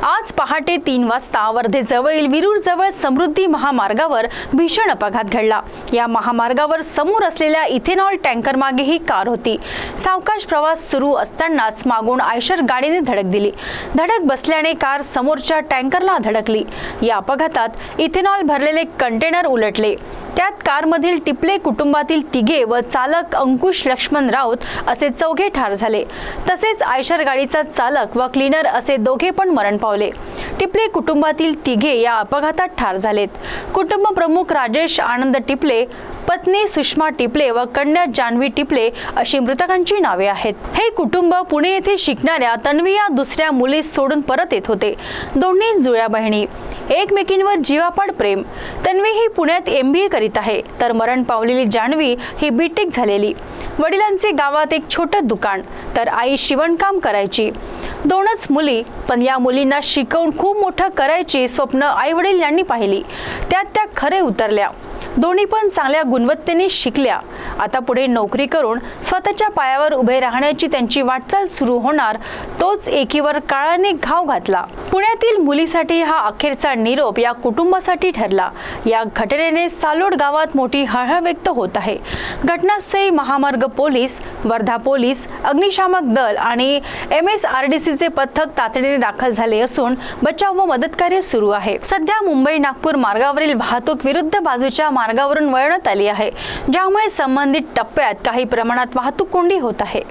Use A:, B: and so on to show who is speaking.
A: आज पहाटे 3 वाजता वर्धेजवळील विरूरजवळ समृद्धी महामार्गावर भीषण अपघात घडला। या महामार्गावर समोर असलेल्या इथेनॉल टँकर मागे ही कार होती। सावकाश प्रवास सुरू असतानाच मागून आयशर गाडीने धडक दिली। धडक बसल्याने कार समोरच्या टँकरला धडकली। या अपघातात इथेनॉल भरलेले कंटेनर उलटले। त्यात कारमधील टिपले कुटुंबातील तिघे व चालक अंकुश लक्ष्मण राऊत असे चौघे ठार झाले। तसेच आयशर गाडीचा चालक व क्लीनर असे दोघे पण मरण पावले। टिपले कुटुंबातील तिघे या अपघातात ठार झालेत। कुटुंब प्रमुख राजेश आनंद टिपले, पत्नी सुषमा टिपले व कन्या जान्हवी टिपले अशी मृतकांची नावे आहेत। हे कुटुंब पुणे येथे शिकणाऱ्या तन्वी या दुसऱ्या मुलीस सोडून परत येत होते। दोन्ही जुळ्या बहिणी, एकमेकींवर जीवापाड प्रेम। तन्वी ही पुण्यात MBA करीत आहे, तर मरण पावलेली जान्हवी ही BTech झालेली। वडिलांचे गावात एक छोटे दुकान, तर आई शिवणकाम करायची। दोनच मुली, पण या मुलींना शिकवून खूप मोठं करायची स्वप्न आई-वडील यांनी पाहिली। त्यात त्या खरे उतरल्या। दोन्ही पण चांगल्या गुणवत्तेने शिकल्या। आता पुढे नोकरी करून स्वतःच्या पायावर उभे राहण्याची त्यांची वाटचाल सुरू होणार, तोच एकीवर काळाने घाव घातला। पुण्यातील मुलीसाठी हा अखेरचा निरोप या कुटुंबासाठी ठरला। या घटनेने सालोड गावात मोठी हळहळ व्यक्त होत आहे। घटनास्थळी महामार्ग पोलीस, वर्धा पोलीस, अग्निशामक दल आणि MSRDCचे पथक तातडीने दाखल झाले असून बचाव व मदत कार्य सुरू आहे। सध्या मुंबई-नागपूर मार्गावरील वाहतूक विरुद्ध बाजूच्या मार्गावरून वळवण्यात आली आहे, ज्यामुळे संबंधित टप्प्यात काही प्रमाणात वाहतूक कोंडी होत आहे।